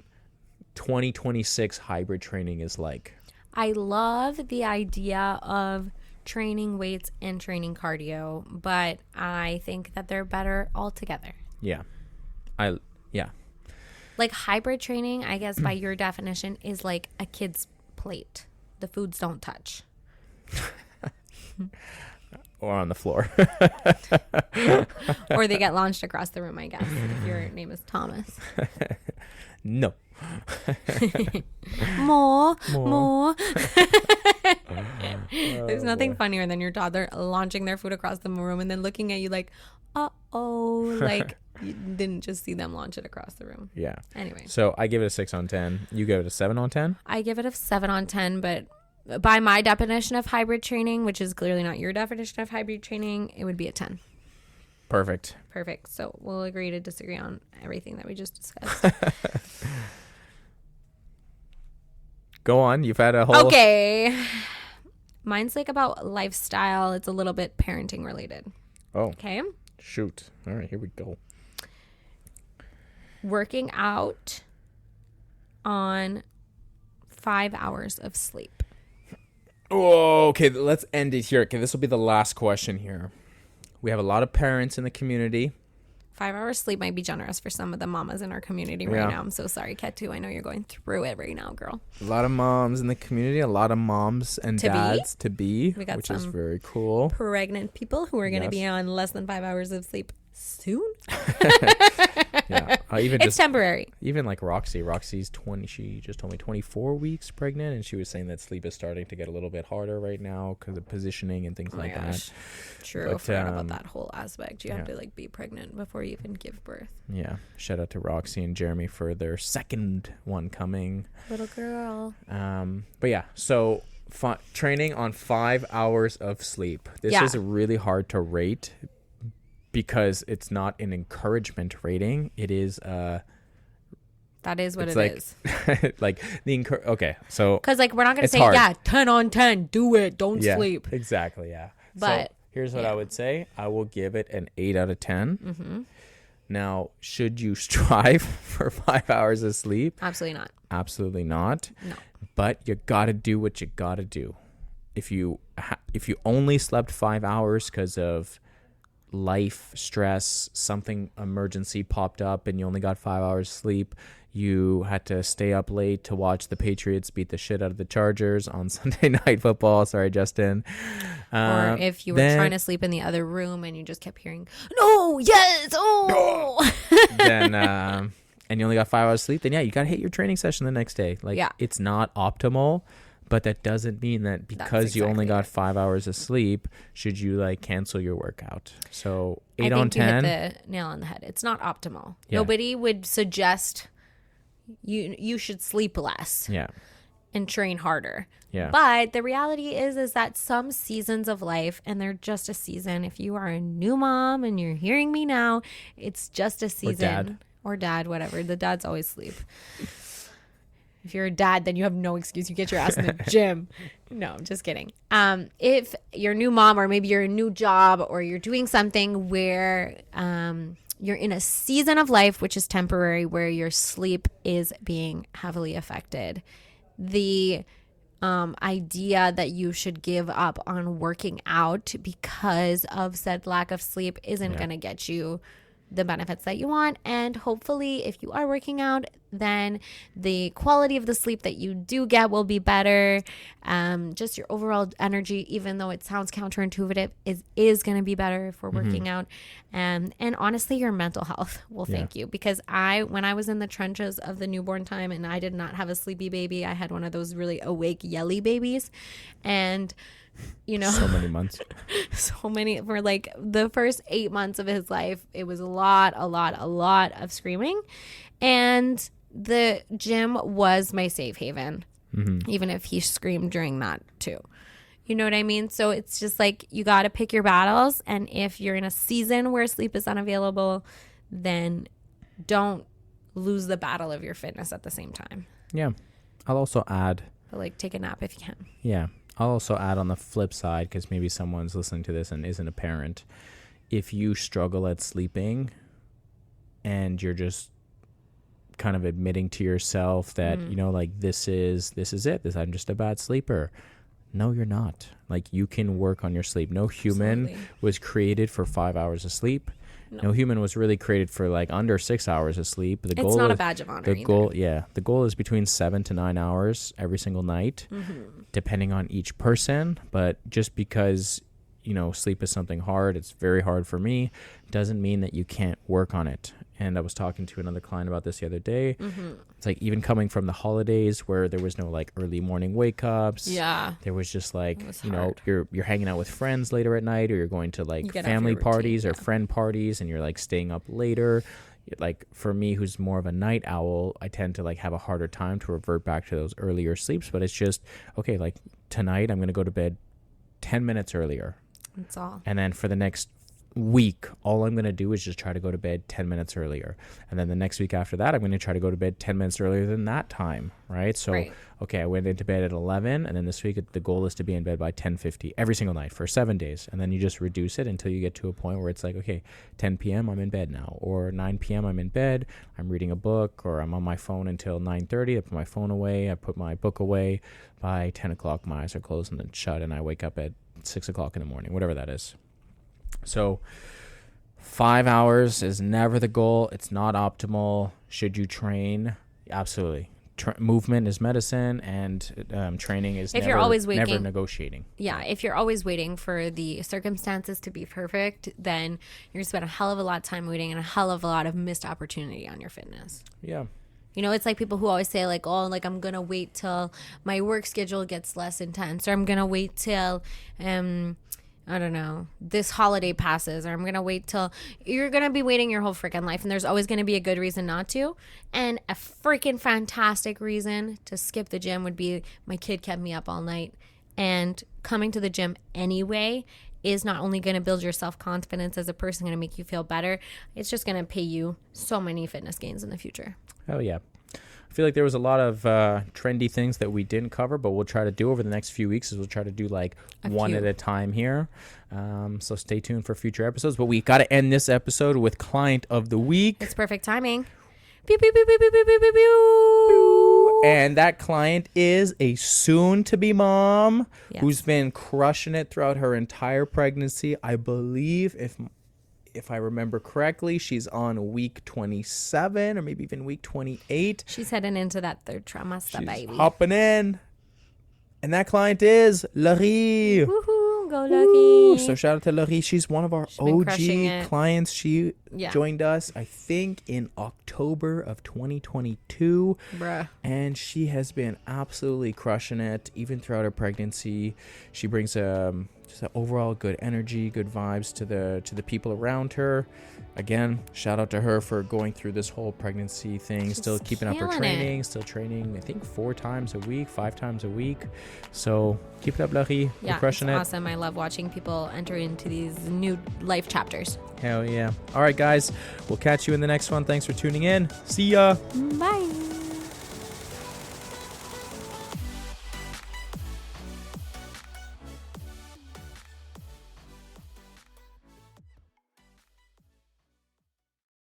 2026 hybrid training is like. I love the idea of training weights and training cardio, but I think that they're better all together. Yeah. Like hybrid training, I guess by your definition, is like a kid's plate. The foods don't touch. Or on the floor. Or they get launched across the room, I guess, if your name is Thomas. No. More. There's nothing funnier than your toddler launching their food across the room and then looking at you like, uh-oh, like you didn't just see them launch it across the room. Yeah. Anyway. So I give it a 6 on 10. You give it a 7 on 10? I give it a 7 on 10, but by my definition of hybrid training, which is clearly not your definition of hybrid training, it would be a 10. Perfect. So we'll agree to disagree on everything that we just discussed. Go on. You've had a whole... Okay. Mine's like about lifestyle. It's a little bit parenting related. Oh. Okay. Shoot. All right. Here we go. Working out on 5 hours of sleep. Oh, okay. Let's end it here. Okay. This will be the last question here. We have a lot of parents in the community. 5 hours sleep might be generous for some of the mamas in our community right now. I'm so sorry, Ketu. I know you're going through it right now, girl. A lot of moms in the community, a lot of moms and dads to be, which is very cool. Pregnant people who are going to be on less than 5 hours of sleep soon. Yeah, it's temporary. Even like Roxy's 20. She just told me 24 weeks pregnant, and she was saying that sleep is starting to get a little bit harder right now because of positioning and things like that. True. I forgot about that whole aspect. You have to like be pregnant before you even give birth. Yeah. Shout out to Roxy and Jeremy for their second one coming. Little girl. But yeah, so training on 5 hours of sleep. This is really hard to rate, because it's not an encouragement rating. It is that is what it is. Like okay, so because like we're not gonna say hard. 10 on 10, do it, don't sleep. Exactly, yeah. But so here's what I would say. I will give it an 8 out of 10. Mm-hmm. Now, should you strive for 5 hours of sleep? Absolutely not. Absolutely not. No. But you gotta do what you gotta do. If you only slept 5 hours because of life stress, something emergency popped up and you only got 5 hours sleep, you had to stay up late to watch the Patriots beat the shit out of the Chargers on Sunday Night Football. Sorry, Justin. Or if you were trying to sleep in the other room and you just kept hearing, no, yes, oh. Then and you only got 5 hours sleep, then yeah, you got to hit your training session the next day. Like, it's not optimal, but that doesn't mean that because you only got 5 hours of sleep, should you like cancel your workout. So 8 on 10. You hit the nail on the head. It's not optimal. Yeah. Nobody would suggest you should sleep less. Yeah. And train harder. Yeah. But the reality is that some seasons of life, and they're just a season. If you are a new mom and you're hearing me now, it's just a season. Or dad, whatever. The dads always sleep. If you're a dad, then you have no excuse. You get your ass in the gym. No, I'm just kidding. If you're a new mom, or maybe you're a new job, or you're doing something where you're in a season of life which is temporary, where your sleep is being heavily affected, the idea that you should give up on working out because of said lack of sleep isn't going to get you the benefits that you want. And hopefully, if you are working out, then the quality of the sleep that you do get will be better. Just your overall energy, even though it sounds counterintuitive, is going to be better if we're working out. And honestly, your mental health will thank you. Because when I was in the trenches of the newborn time and I did not have a sleepy baby, I had one of those really awake, yelly babies. And so many months. For like the first 8 months of his life, it was a lot of screaming. And the gym was my safe haven, even if he screamed during that too. You know what I mean? So it's just like, you got to pick your battles. And if you're in a season where sleep is unavailable, then don't lose the battle of your fitness at the same time. Yeah. I'll also add. But like, take a nap if you can. Yeah. I'll also add on the flip side, because maybe someone's listening to this and isn't a parent. If you struggle at sleeping and you're just kind of admitting to yourself that, like, this is it. I'm just a bad sleeper. No, you're not. Like, you can work on your sleep. No human was created for 5 hours of sleep. No human was really created for like under 6 hours of sleep. It's not a badge of honor. The goal is between 7 to 9 hours every single night, depending on each person. But just because sleep is something hard, it's very hard for me, doesn't mean that you can't work on it. And I was talking to another client about this the other day. It's like, even coming from the holidays where there was no like early morning wake ups. Yeah. There was just like, you're hanging out with friends later at night, or you're going to like family parties or friend parties, and you're like staying up later. Like, for me, who's more of a night owl, I tend to like have a harder time to revert back to those earlier sleeps. But it's just, okay, like tonight I'm going to go to bed 10 minutes earlier. That's all. And then for the next week, all I'm going to do is just try to go to bed 10 minutes earlier. And then the next week after that, I'm going to try to go to bed 10 minutes earlier than that time, right? So, okay, I went into bed at 11, and then this week the goal is to be in bed by 10:50 every single night for 7 days. And then you just reduce it until you get to a point where it's like, okay, 10 p.m. I'm in bed now, or 9 p.m. I'm in bed, I'm reading a book, or I'm on my phone until 9:30. I put my phone away, I put my book away. By 10 o'clock, my eyes are closed and then shut, and I wake up at 6 o'clock in the morning, whatever that is. So 5 hours is never the goal. It's not optimal. Should you train? Absolutely. Movement is medicine, and training is never negotiating. Yeah, if you're always waiting for the circumstances to be perfect, then you're going to spend a hell of a lot of time waiting and a hell of a lot of missed opportunity on your fitness. Yeah. It's like people who always say like, oh, like I'm going to wait till my work schedule gets less intense, or I'm going to wait till, I don't know, this holiday passes, or I'm going to wait till. You're going to be waiting your whole freaking life, and there's always going to be a good reason not to. And a freaking fantastic reason to skip the gym would be, my kid kept me up all night. And coming to the gym anyway is not only going to build your self-confidence as a person, going to make you feel better, it's just going to pay you so many fitness gains in the future. Oh, yeah. I feel like there was a lot of trendy things that we didn't cover, but we'll try to do over the next few weeks, is we'll try to do like one at a time here. So stay tuned for future episodes. But we got to end this episode with Client of the Week. It's perfect timing. Pew, pew, pew, pew, pew, pew, pew, pew, pew. And that client is a soon-to-be mom who's been crushing it throughout her entire pregnancy. I believe, if I remember correctly, she's on week 27 or maybe even week 28. She's heading into that third trimester, she's baby. Hopping in. And that client is Laurie. Woohoo. Go, Laurie. So shout out to Laurie. She's one of our OG clients. She joined us, I think, in October of 2022. Bruh. And she has been absolutely crushing it, even throughout her pregnancy. She brings just an overall good energy, good vibes to the people around her. Again, shout out to her for going through this whole pregnancy thing, still keeping up her training, still training, I think 4 times a week, 5 times a week. So keep it up, Laurie. You're crushing it. Awesome. I love watching people enter into these new life chapters. Hell yeah. All right, guys. We'll catch you in the next one. Thanks for tuning in. See ya. Bye.